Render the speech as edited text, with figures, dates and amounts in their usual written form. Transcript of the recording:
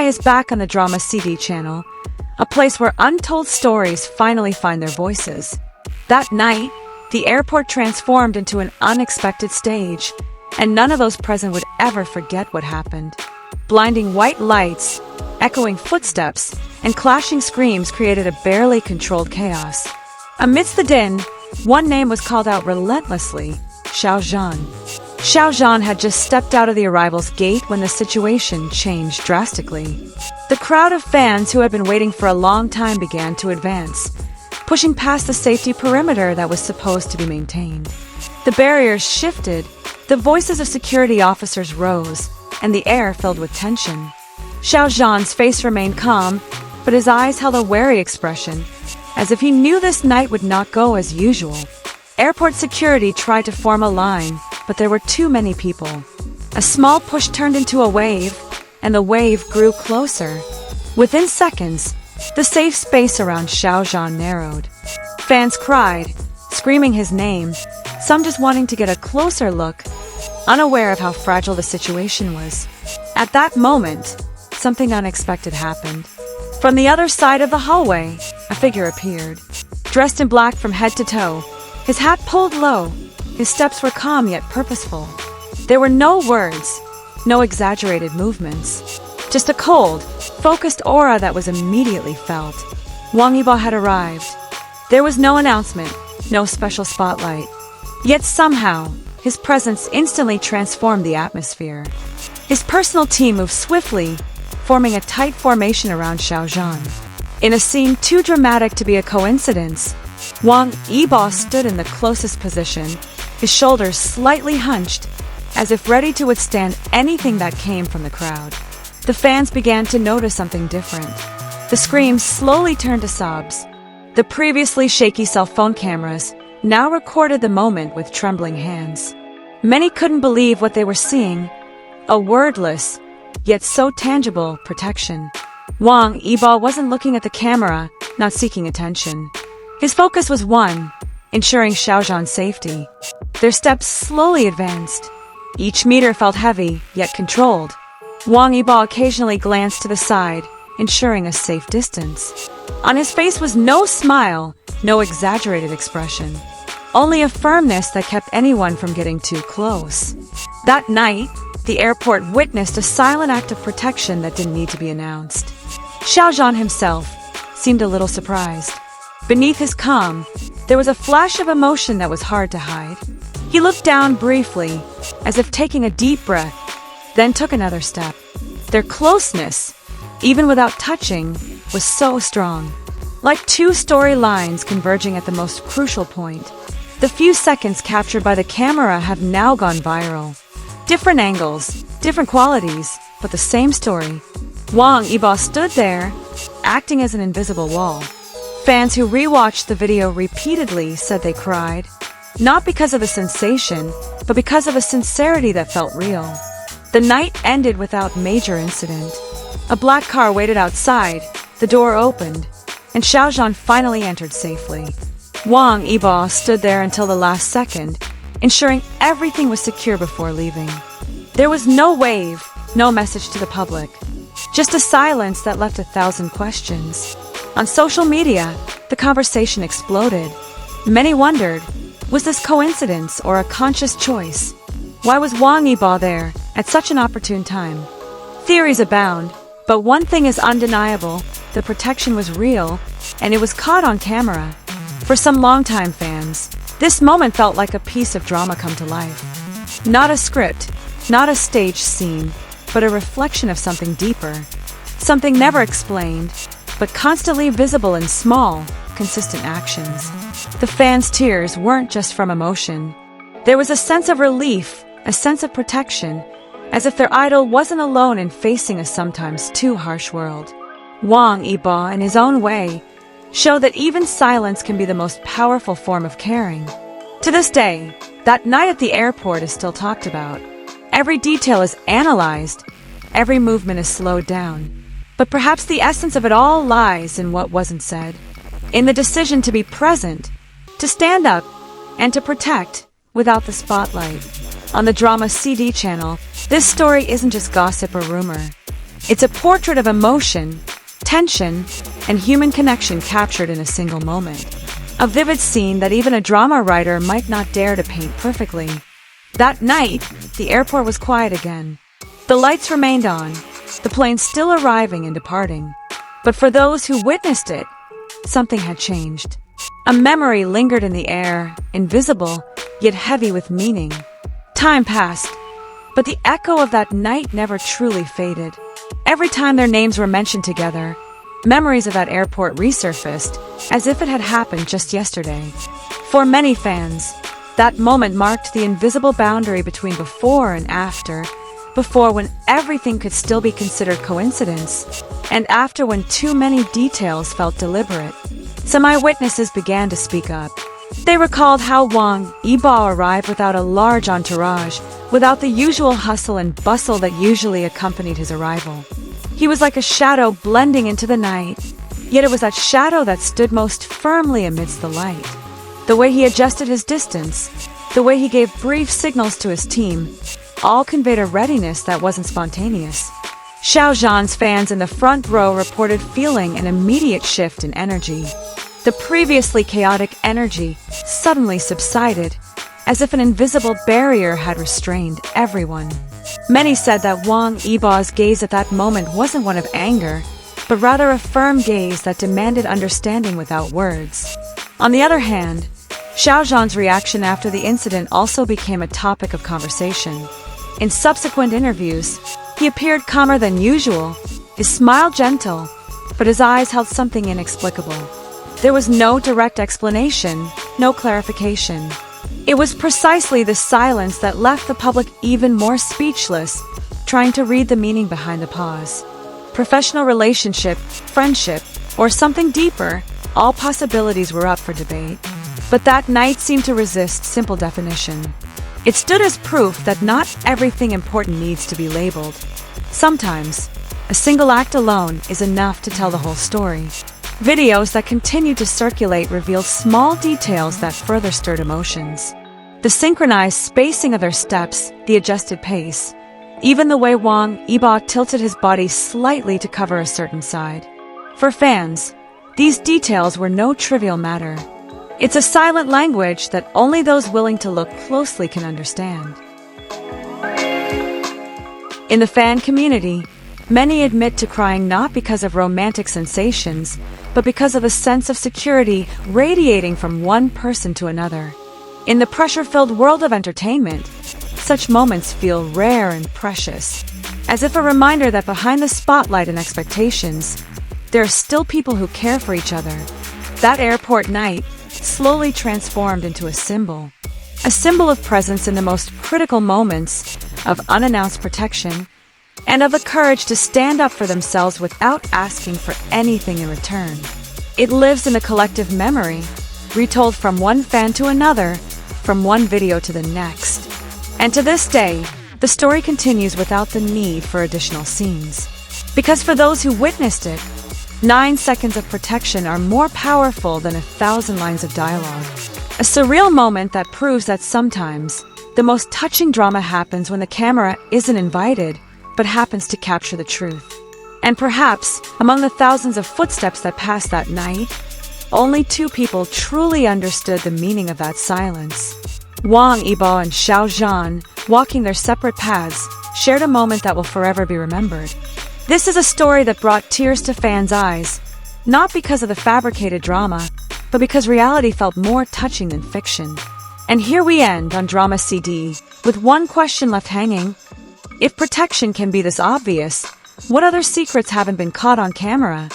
Sky is back on the drama CD channel, a place where untold stories finally find their voices. That night, the airport transformed into an unexpected stage, and none of those present would ever forget what happened. Blinding white lights, echoing footsteps, and clashing screams created a barely controlled chaos. Amidst the din, one name was called out relentlessly: Xiao Zhan. Xiao Zhan had just stepped out of the arrivals gate when the situation changed drastically. The crowd of fans who had been waiting for a long time began to advance, pushing past the safety perimeter that was supposed to be maintained. The barriers shifted, the voices of security officers rose, and the air filled with tension. Xiao Zhan's face remained calm, but his eyes held a wary expression, as if he knew this night would not go as usual. Airport security tried to form a line, but there were too many people. A small push turned into a wave, and the wave grew closer. Within seconds, the safe space around Xiao Zhan narrowed. Fans cried, screaming his name, some just wanting to get a closer look, unaware of how fragile the situation was. At that moment, something unexpected happened. From the other side of the hallway, a figure appeared. Dressed in black from head to toe, his hat pulled low, his steps were calm yet purposeful. There were no words, no exaggerated movements, just a cold, focused aura that was immediately felt. Wang Yibo had arrived. There was no announcement, no special spotlight. Yet somehow, his presence instantly transformed the atmosphere. His personal team moved swiftly, forming a tight formation around Xiao Zhan. In a scene too dramatic to be a coincidence, Wang Yibo stood in the closest position, his shoulders slightly hunched, as if ready to withstand anything that came from the crowd. The fans began to notice something different. The screams slowly turned to sobs. The previously shaky cell phone cameras now recorded the moment with trembling hands. Many couldn't believe what they were seeing, a wordless, yet so tangible, protection. Wang Yibo wasn't looking at the camera, not seeking attention. His focus was one, ensuring Xiao Zhan's safety. Their steps slowly advanced. Each meter felt heavy, yet controlled. Wang Yibo occasionally glanced to the side, ensuring a safe distance. On his face was no smile, no exaggerated expression. Only a firmness that kept anyone from getting too close. That night, the airport witnessed a silent act of protection that didn't need to be announced. Xiao Zhan himself seemed a little surprised. Beneath his calm, there was a flash of emotion that was hard to hide. He looked down briefly, as if taking a deep breath, then took another step. Their closeness, even without touching, was so strong. Like two story lines converging at the most crucial point. The few seconds captured by the camera have now gone viral. Different angles, different qualities, but the same story. Wang Yibo stood there, acting as an invisible wall. Fans who rewatched the video repeatedly said they cried, not because of the sensation, but because of a sincerity that felt real. The night ended without major incident. A black car waited outside, the door opened, and Xiao Zhan finally entered safely. Wang Yibo stood there until the last second, ensuring everything was secure before leaving. There was no wave, no message to the public, just a silence that left 1,000 questions. On social media, the conversation exploded. Many wondered, was this coincidence or a conscious choice? Why was Wang Yibo there at such an opportune time? Theories abound, but one thing is undeniable: the protection was real, and it was caught on camera. For some longtime fans, this moment felt like a piece of drama come to life. Not a script, not a staged scene, but a reflection of something deeper. Something never explained, but constantly visible in small, consistent actions. The fans' tears weren't just from emotion. There was a sense of relief, a sense of protection, as if their idol wasn't alone in facing a sometimes too harsh world. Wang Yibo, in his own way, showed that even silence can be the most powerful form of caring. To this day, that night at the airport is still talked about. Every detail is analyzed, every movement is slowed down. But perhaps the essence of it all lies in what wasn't said, in the decision to be present, to stand up, and to protect without the spotlight. On the drama CD channel, this story isn't just gossip or rumor. It's a portrait of emotion, tension, and human connection captured in a single moment. A vivid scene that even a drama writer might not dare to paint perfectly. That night, the airport was quiet again. The lights remained on, the plane still arriving and departing. But for those who witnessed it, something had changed. A memory lingered in the air, invisible, yet heavy with meaning. Time passed, but the echo of that night never truly faded. Every time their names were mentioned together, memories of that airport resurfaced, as if it had happened just yesterday. For many fans, that moment marked the invisible boundary between before and after, before when everything could still be considered coincidence, and after when too many details felt deliberate. Some eyewitnesses began to speak up. They recalled how Wang Yibo arrived without a large entourage, without the usual hustle and bustle that usually accompanied his arrival. He was like a shadow blending into the night, yet it was that shadow that stood most firmly amidst the light. The way he adjusted his distance, the way he gave brief signals to his team, all conveyed a readiness that wasn't spontaneous. Xiao Zhan's fans in the front row reported feeling an immediate shift in energy. The previously chaotic energy suddenly subsided, as if an invisible barrier had restrained everyone. Many said that Wang Yibo's gaze at that moment wasn't one of anger, but rather a firm gaze that demanded understanding without words. On the other hand, Xiao Zhan's reaction after the incident also became a topic of conversation. In subsequent interviews, he appeared calmer than usual, his smile gentle, but his eyes held something inexplicable. There was no direct explanation, no clarification. It was precisely the silence that left the public even more speechless, trying to read the meaning behind the pause. Professional relationship, friendship, or something deeper, all possibilities were up for debate. But that night seemed to resist simple definition. It stood as proof that not everything important needs to be labeled. Sometimes, a single act alone is enough to tell the whole story. Videos that continued to circulate revealed small details that further stirred emotions. The synchronized spacing of their steps, the adjusted pace, even the way Wang Yibo tilted his body slightly to cover a certain side. For fans, these details were no trivial matter. It's a silent language that only those willing to look closely can understand. In the fan community, many admit to crying not because of romantic sensations, but because of a sense of security radiating from one person to another. In the pressure-filled world of entertainment, such moments feel rare and precious, as if a reminder that behind the spotlight and expectations, there are still people who care for each other. That airport night slowly transformed into a symbol of presence in the most critical moments, of unannounced protection, and of the courage to stand up for themselves without asking for anything in return. It lives in the collective memory, retold from one fan to another, from one video to the next. And to this day, the story continues without the need for additional scenes. Because for those who witnessed it, 9 seconds of protection are more powerful than 1,000 lines of dialogue. A surreal moment that proves that sometimes, the most touching drama happens when the camera isn't invited, but happens to capture the truth. And perhaps, among the thousands of footsteps that passed that night, only 2 people truly understood the meaning of that silence. Wang Yibo and Xiao Zhan, walking their separate paths, shared a moment that will forever be remembered. This is a story that brought tears to fans' eyes, not because of the fabricated drama, but because reality felt more touching than fiction. And here we end on Drama CD, with one question left hanging. If protection can be this obvious, what other secrets haven't been caught on camera?